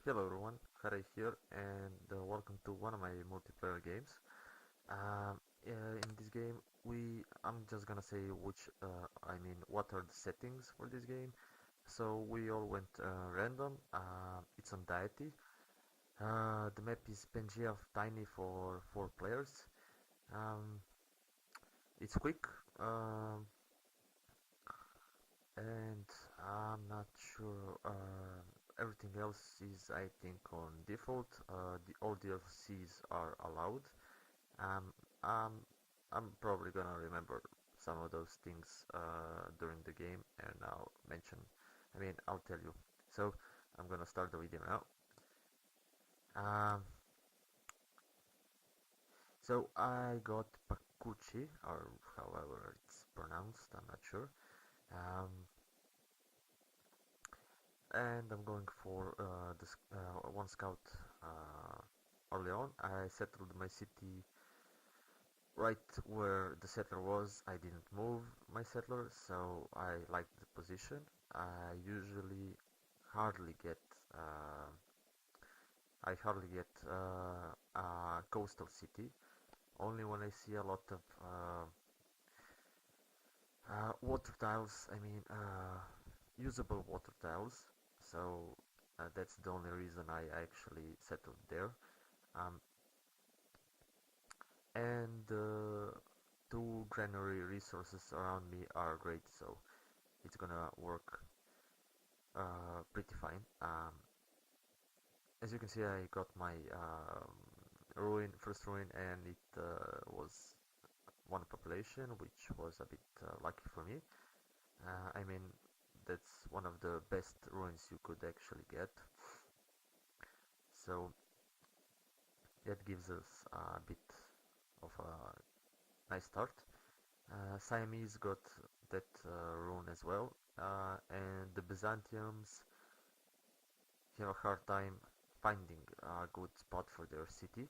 Hello everyone, Harry here, and welcome to one of my multiplayer games. In this game, I'm just gonna say what are the settings for this game. So we all went random. It's on deity. The map is Pangea Tiny for 4 players. Um, it's quick, um, and I'm not sure. Everything else is, I think, on default. All DLCs are allowed. Um, um, I'm probably gonna remember some of those things during the game, and I'll tell you. So I'm gonna start the video now. Um, so I got Pachacuti, or however it's pronounced, I'm not sure. Um, and I'm going for this one scout early on. I settled my city right where the settler was. I didn't move my settler, so I liked the position. I usually hardly get uh, a coastal city. Only when I see a lot of water tiles. Usable water tiles. So that's the only reason I actually settled there. Um, and two granary resources around me are great, so it's gonna work pretty fine. As you can see, I got my first ruin, and it was one population, which was a bit lucky for me. I mean, that's one of the best ruins you could actually get. So that gives us a bit of a nice start. Siamese got that rune as well, and the Byzantiums have a hard time finding a good spot for their city.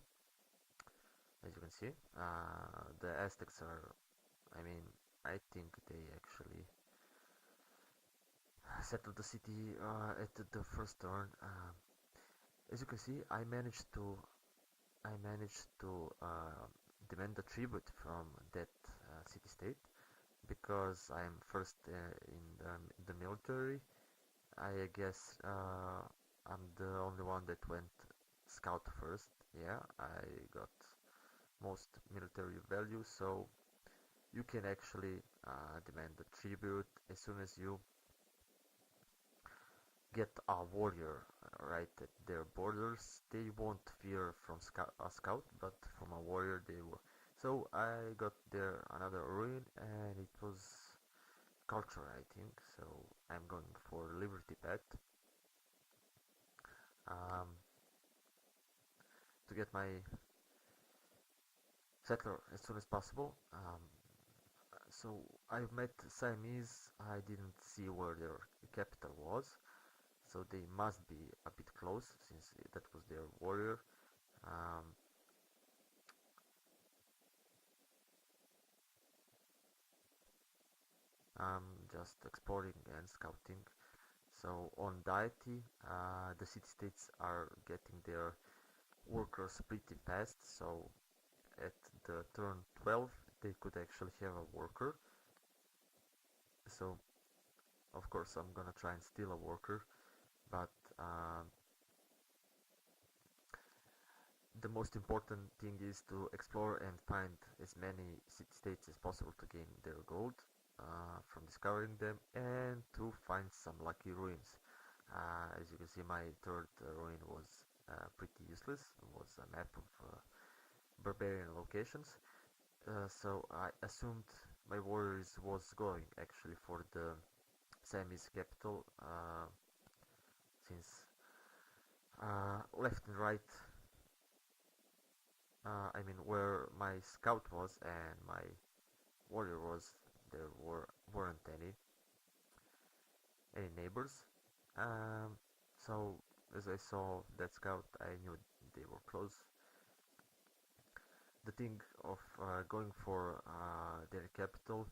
As you can see, the Aztecs are, I mean, I think they actually settled the city at the first turn. As you can see, I managed to demand a tribute from that city-state because I'm first in the military. I guess I'm the only one that went scout first. Yeah, I got most military value, so you can actually demand a tribute as soon as you get a warrior right at their borders. They won't fear from a scout, but from a warrior they will. So I got there another ruin, and it was culture, I think. So I'm going for Liberty Pact um, to get my settler as soon as possible. So I've met Siamese. I didn't see where their capital was, so they must be a bit close since that was their warrior. Um, I'm just exploring and scouting. So on deity, the city-states are getting their workers pretty fast. So at the turn 12, they could actually have a worker. So of course I'm gonna try and steal a worker, but the most important thing is to explore and find as many city-states as possible to gain their gold from discovering them and to find some lucky ruins. As you can see, my third ruin was pretty useless. It was a map of barbarian locations. So I assumed my warriors was going actually for the Siamese capital, since left and right, where my scout was and my warrior was, there weren't any neighbors. Um, so as I saw that scout, I knew they were close. The thing of going for their capital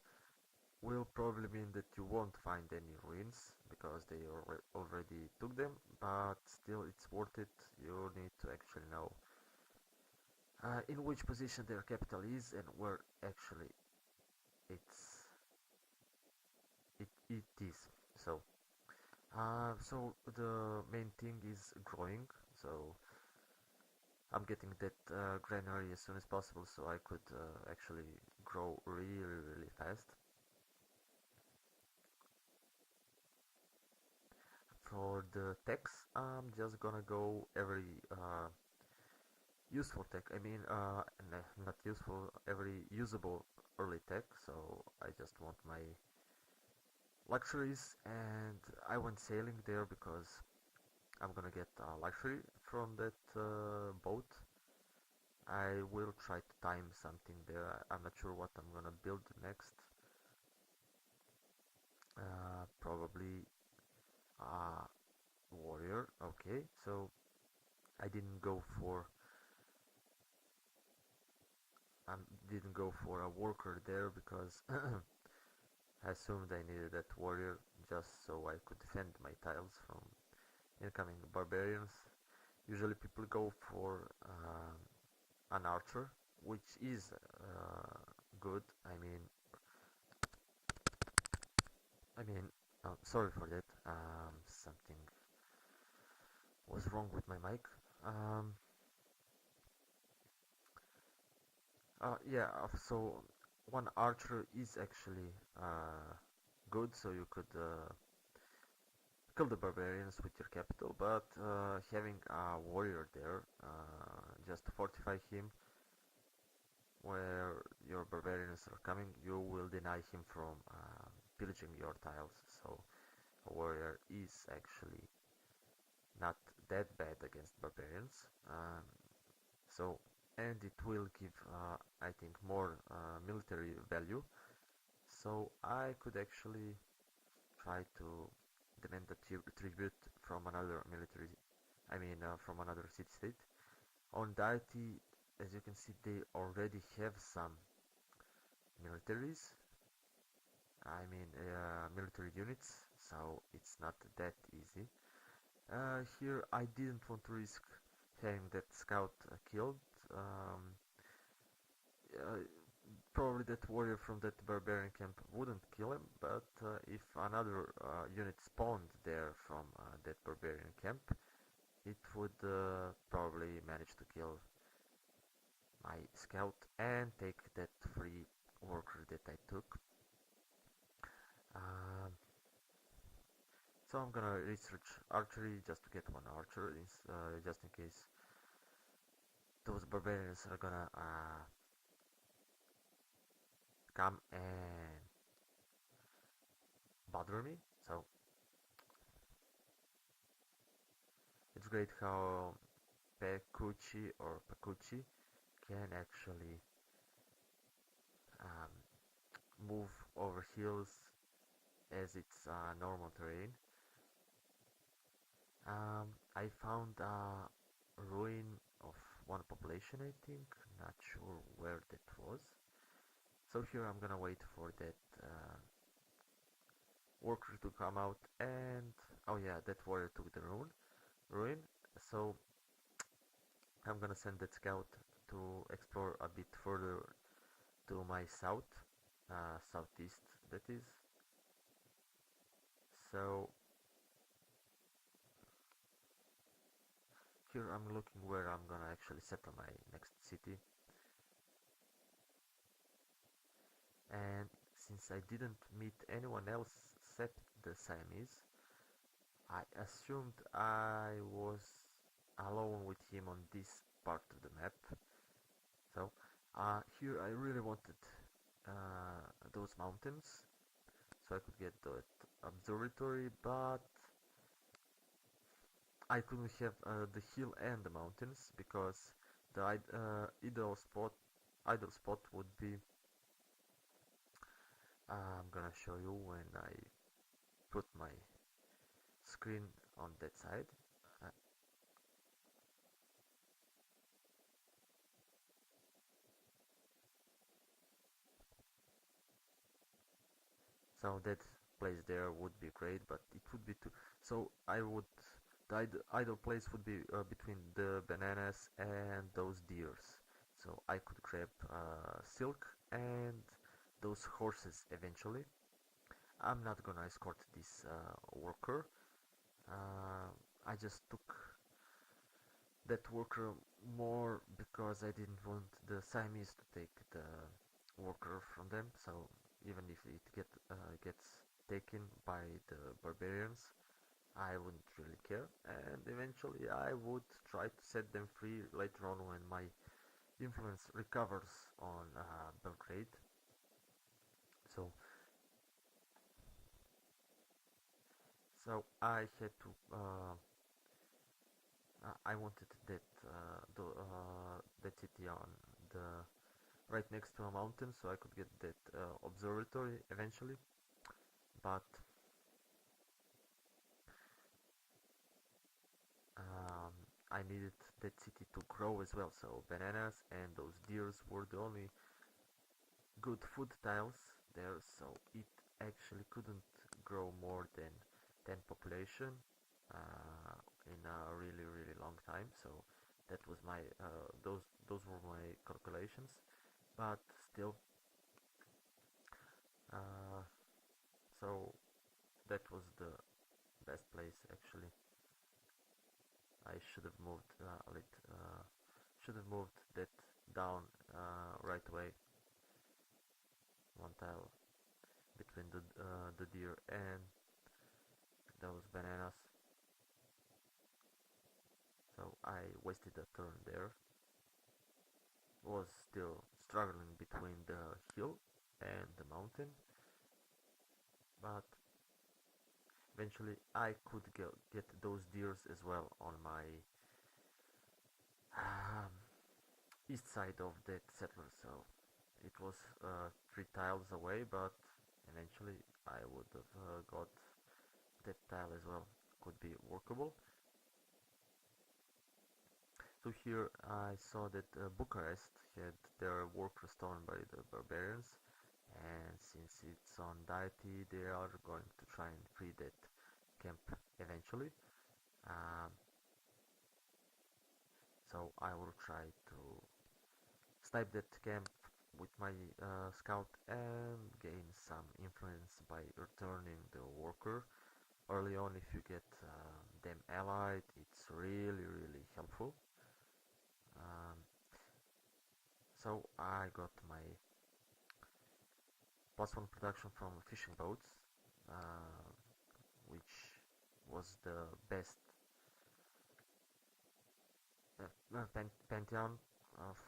will probably mean that you won't find any ruins because they already took them, but still it's worth in which position their capital is and where actually it's it is. So so the main thing is growing. So I'm getting that granary as soon as possible so I could actually grow really fast. For the techs, I'm just gonna go every useful tech. I mean, not useful, every usable early tech. So I just want my luxuries, and I went sailing there because I'm gonna get a luxury from that boat. I will try to time something there. I'm not sure what I'm gonna build next. Probably a warrior. Okay, so I I didn't go for a worker there because I assumed I needed that warrior just so I could defend my tiles from incoming barbarians. Usually people go for an archer, which is good. Sorry for that. Something was wrong with my mic. Um, yeah. So one archer is actually good, so you could kill the barbarians with your capital. But having a warrior there, just to fortify him, where your barbarians are coming, you will deny him from pillaging your tiles. So a warrior is actually not that bad against barbarians. So and it will give I think more military value. So I could actually try to demand a tribute from another military. From another city state. On deity, as you can see, they already have some militaries. Military units. So it's not that easy. Here I didn't want to risk having that scout killed. Um, uh, Probably that warrior from that barbarian camp wouldn't kill him, but if another unit spawned there from that barbarian camp, it would probably manage to kill my scout and take that free worker that I took. Um, so I'm gonna research archery just to get one archer, just in case those barbarians are gonna come and bother me. So it's great how Pachacuti can actually um, move over hills as it's normal terrain. I found a ruin of one population, I think. Not sure where that was. So here I'm gonna wait for that worker to come out, and oh yeah, that warrior took the ruin. So I'm gonna send that scout to explore a bit further to my southeast that is. So here I'm looking where I'm gonna actually settle my next city, and since I didn't meet anyone else except the Siamese, I assumed I was alone with him on this part of the map. So here I really wanted those mountains so I could get that observatory, but I couldn't have the hill and the mountains because the ideal spot would be. I'm gonna show you when I put my screen on that side. Uh, so that place there would be great, but it would be too. So I would the ideal place would be between the bananas and those deers. so I could grab silk and those horses eventually. I'm not gonna escort this worker. uh, I just took that worker more because I didn't want the Siamese to take the worker from them. So even if it gets taken by the barbarians, I wouldn't really care. And eventually, I would try to set them free later on when my influence recovers on Belgrade. So, so I had to. I wanted that city on the right next to a mountain, so I could get that observatory eventually. But um, I needed that city to grow as well. So bananas and those deers were the only good food tiles there. So it actually couldn't grow more than 10 population in a really long time. So that was my those were my calculations. But still, uh, so that was the best place actually. I should have moved should have moved that down right away, one tile between the deer and those bananas. So I wasted a turn there. Was still struggling between the hill and the mountain, but eventually I could get those deers as well on my um, east side of that settler. So it was 3 tiles away, but eventually I would have got that tile as well. Could be workable. So here I saw that Bucharest had their work restored by the barbarians, and since it's on deity, they are going to try and free that camp eventually. Um, so I will try to snipe that camp with my scout and gain some influence by returning the worker. Early on, if you get them allied, it's really helpful. Um, so I got my +1 production from fishing boats, uh, which was the best pantheon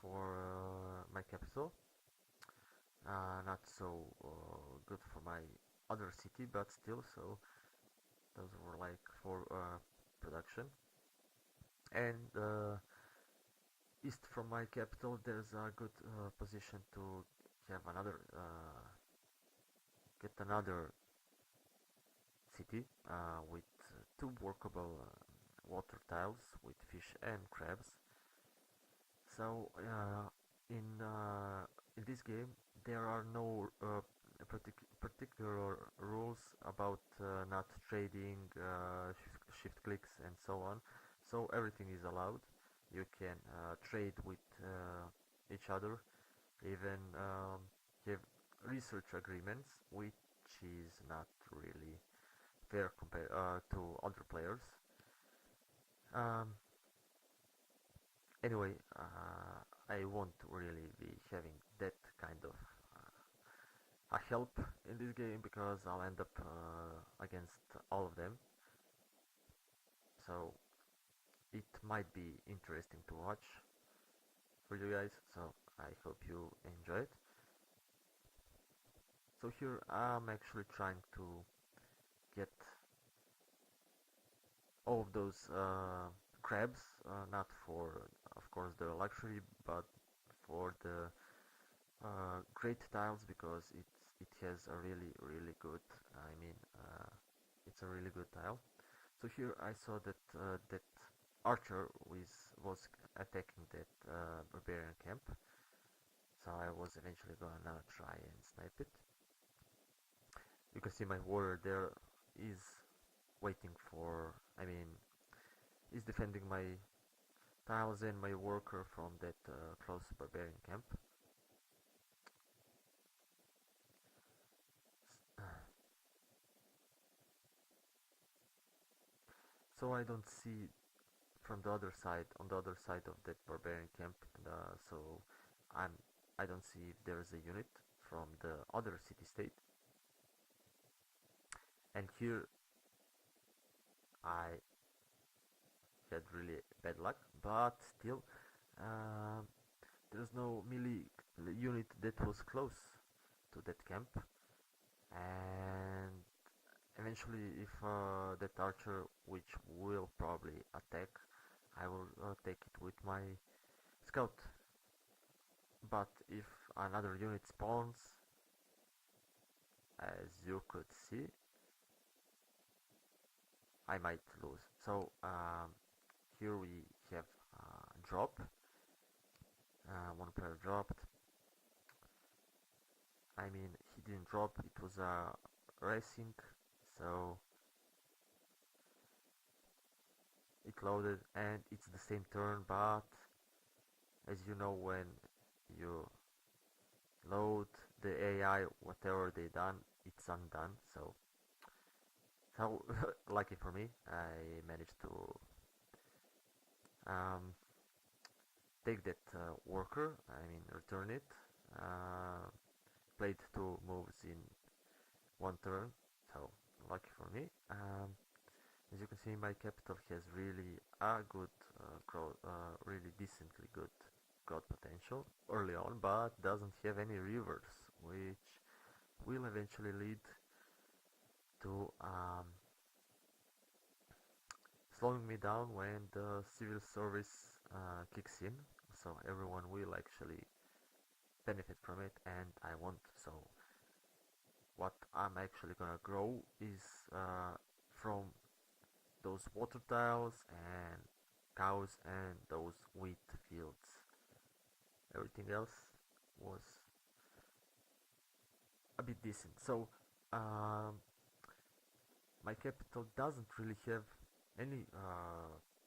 for my capital. Not so good for my other city, but still, so those were like for production. And east from my capital, there's a good position to have another get another city with two workable water tiles with fish and crabs. So in this game there are no particular rules about not trading, shift clicks, and so on. So everything is allowed. You can trade with each other, even have research agreements, which is not really fair compared to other players. Um, anyway, I won't really be having that kind of a help in this game because I'll end up against all of them. So it might be interesting to watch for you guys. So I hope you enjoy it. So here I'm actually trying to get all of those crabs, not for, of course, the luxury, but for the great tiles because it has a really good. I mean, it's a really good tile. So here I saw that that archer was attacking that barbarian camp. So I was eventually gonna try and snipe it. You can see my warrior there is waiting for. I mean, is defending my tiles and my worker from that close barbarian camp. So I don't see from the other side, on the other side of that barbarian camp, and, so I'm I don't see if there's a unit from the other city state. And here I had really bad luck, but still, um, there's no melee unit that was close to that camp, and eventually, if that archer, which will probably attack, I will take it with my scout. But if another unit spawns, as you could see, I might lose. So here we have drop. One player dropped. I mean, he didn't drop. It was racing, so it loaded, and it's the same turn. But as you know, when you load the AI, whatever they done, it's undone. So lucky for me, I managed to um, take that worker. I mean, return it. Uh, Played two moves in one turn, so lucky for me. As you can see, my capital has really a good really decently good growth potential early on, but doesn't have any rivers, which will eventually lead to slowing me down when the civil service kicks in. So everyone will actually benefit from it, and I won't. So what I'm actually gonna grow is from those water tiles and cows and those wheat fields. Everything else was a bit decent. So um, my capital doesn't really have any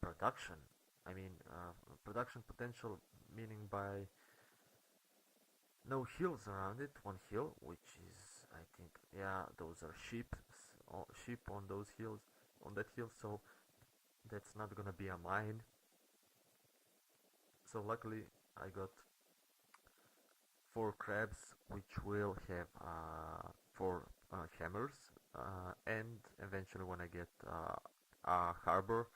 production. I mean, production potential, meaning by no hills around it. One hill, which is, I think, yeah, those are sheep, sheep on those hills, on that hill. So that's not gonna be a mine. So luckily, I got four crabs, which will have four hammers, and eventually, when I get a harbor,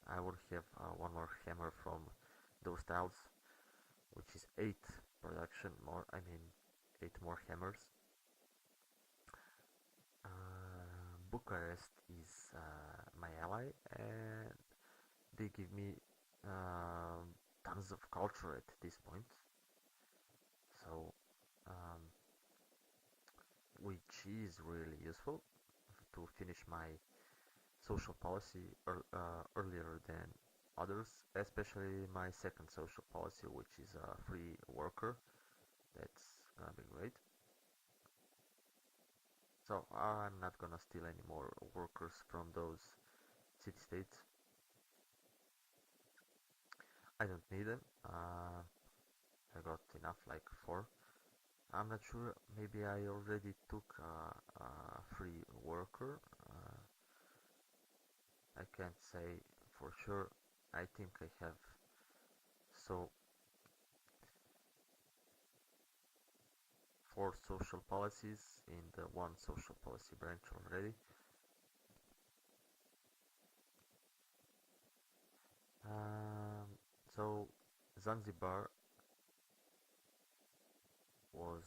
I will have one more hammer from those tiles, which is eight production more. I mean, eight more hammers. Bucharest is my ally, and they give me tons of culture at this point. So, um, which is really useful to finish my social policy earlier than others, especially my second social policy, which is a free worker. That's gonna be great. So I'm not gonna steal any more workers from those city-states. I don't need them. I got enough, like four. I'm not sure. Maybe I already took a free worker. I can't say for sure. I think I have. So four social policies in the one social policy branch already. Um, so Zanzibar was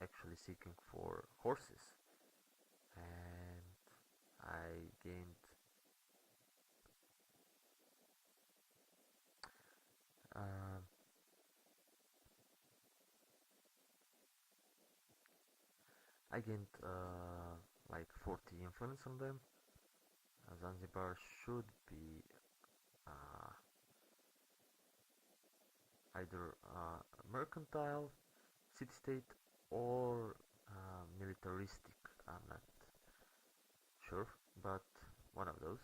actually seeking for horses, and I gained uh, like 40 influence on them. Zanzibar should be uh, either mercantile, city-state, or militaristic. I'm not sure, but one of those.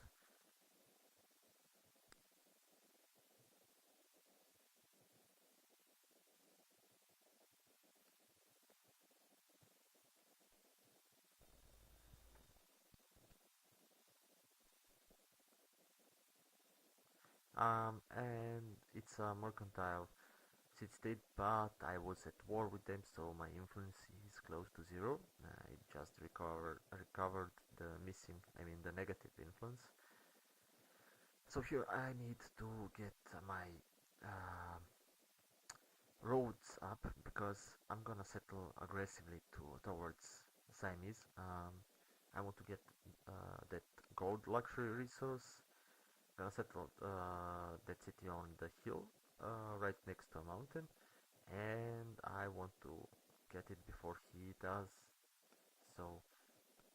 And it's a mercantile city-state, but I was at war with them, so my influence is close to zero. I just recovered the missing, I mean the negative influence. So here I need to get my uh, roads up because I'm gonna settle aggressively towards Siamese. I want to get that gold luxury resource. Gonna settle that city on the hill, right next to a mountain, and I want to get it before he does. So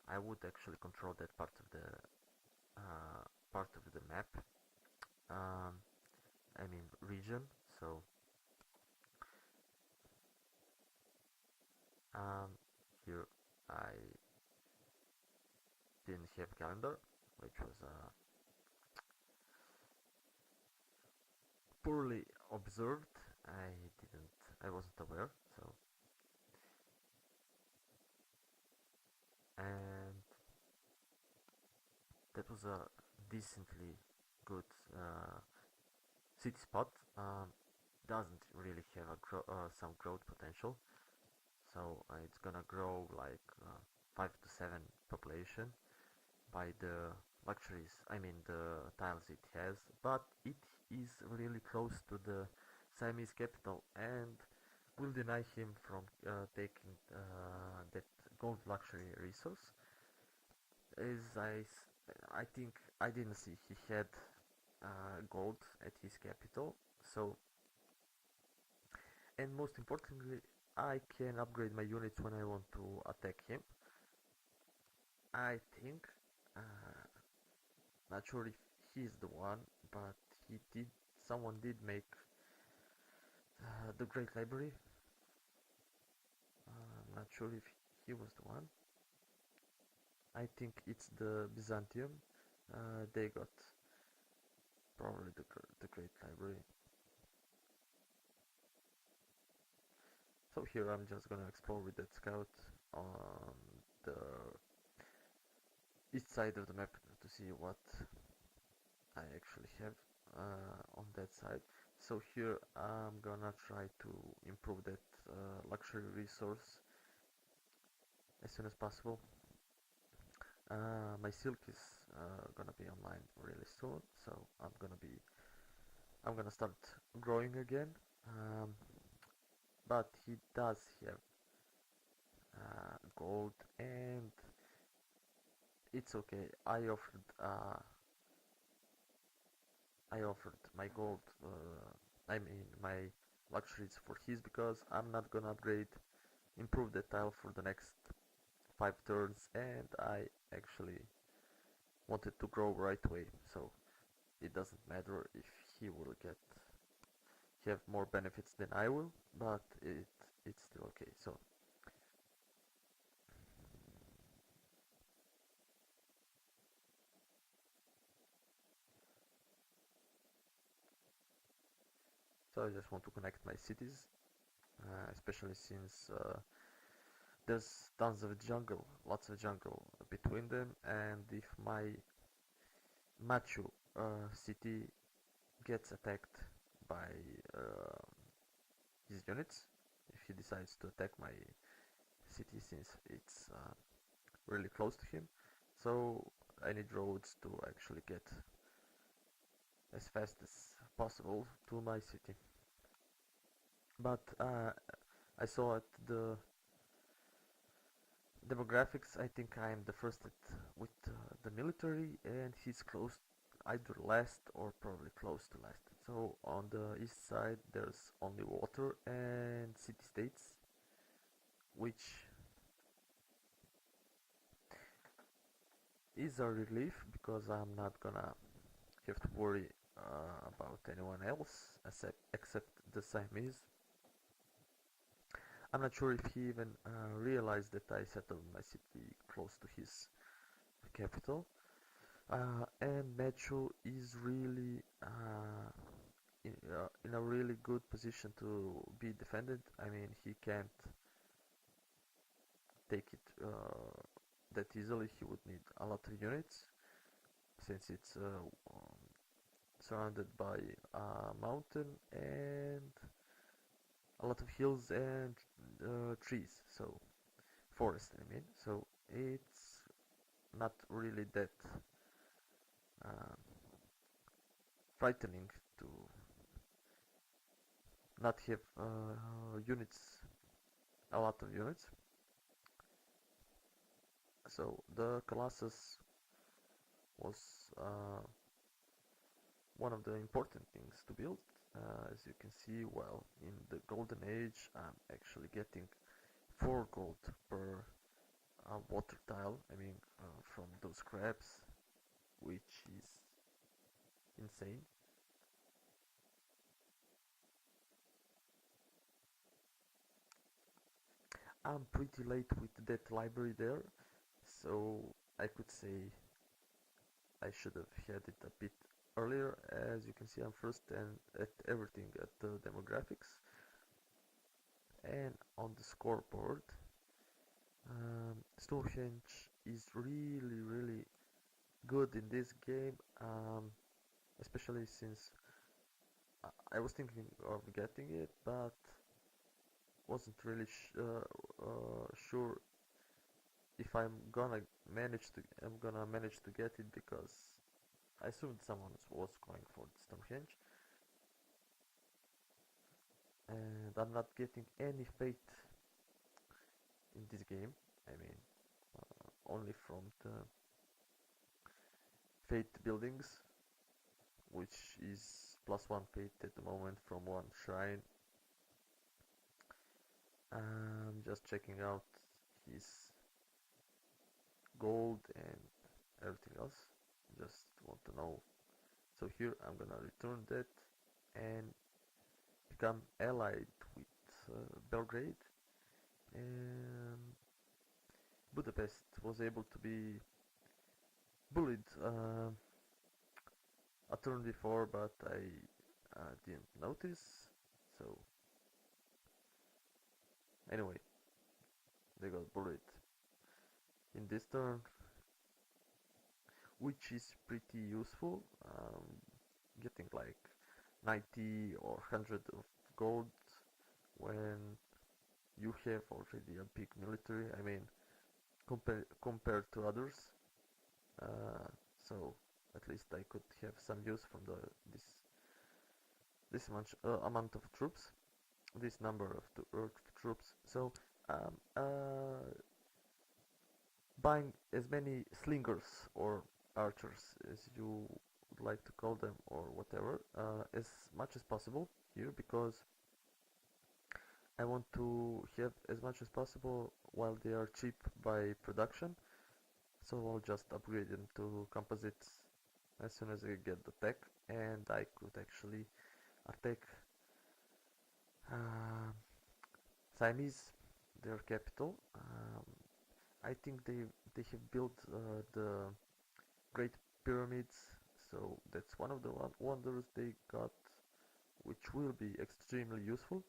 I would actually control that part of the map. Um, I mean region. So um, here I didn't have calendar, which was poorly observed. I didn't, I wasn't aware. So and that was a decently good city spot. Doesn't really have some growth potential, so it's gonna grow like 5 to 7 population by the luxuries, I mean the tiles it has, but it is really close to the Siamese capital and will deny him from taking that gold luxury resource. As I think I didn't see he had gold at his capital, so and most importantly, I can upgrade my units when I want to attack him. I think, uh, not sure if he's the one, but he did. Someone did make the Great Library. I'm not sure if he was the one. I think it's the Byzantium. They got probably the Great Library. So here I'm just gonna explore with that scout on the east side of the map to see what I actually have on that side. So here I'm gonna try to improve that luxury resource as soon as possible. My silk is gonna be online really soon, so I'm gonna start growing again. Um, but he does have gold, and it's okay. I offered my gold. I mean my luxuries for his because I'm not gonna improve the tile for the next 5 turns, and I actually wanted to grow right away. So it doesn't matter if he will have more benefits than I will, but it's still okay. So I just want to connect my cities, especially since there's tons of jungle, lots of jungle between them, and if my Machu city gets attacked by uh, his units, if he decides to attack my city since it's really close to him, so I need roads to actually get as fast as possible to my city. But I saw at the demographics, I think I am the first with the military, and he's close, either last or probably close to last. So on the east side, there's only water and city states, which is a relief because I'm not gonna have to worry about anyone else except the Siamese. I'm not sure if he even realized that I settled my city close to his capital. And Metro is really in a really good position to be defended. I mean, he can't take it that easily. He would need a lot of units since it's surrounded by a mountain and a lot of hills and trees, so forest I mean. So it's not really that um, frightening to not have units, a lot of units. So the Colossus was one of the important things to build. As you can see, well, in the Golden Age, I'm actually getting 4 gold per water tile. I mean, from those crabs, which is insane. I'm pretty late with that library there, so I could say I should have had it a bit earlier. As you can see, I'm first and at everything at the demographics and on the scoreboard. Stonehenge is really good in this game, especially since I was thinking of getting it, but wasn't really sure if I'm gonna manage to get it because I assumed someone was going for the Stonehenge, and I'm not getting any fate in this game. I mean, only from the fate buildings, which is +1 fate at the moment from one shrine. I'm just checking out his gold and everything else. Just want to know. So here I'm gonna return that and become allied with Belgrade, and Budapest was able to be bullied a turn before, but I didn't notice. So anyway, they got bullied in this turn, which is pretty useful. Getting like 90 or 100 of gold when you have already a big military. I mean, compared to others. Uh, so at least I could have some use from this much amount of troops, this number of troops. So um, uh, buying as many slingers or archers as you would like to call them or whatever, as much as possible here, because I want to have as much as possible while they are cheap by production. So I'll just upgrade them to composites as soon as I get the tech, and I could actually attack uh, Siamese, their capital. I think they have built the Great Pyramids, so that's one of the wonders they got, which will be extremely useful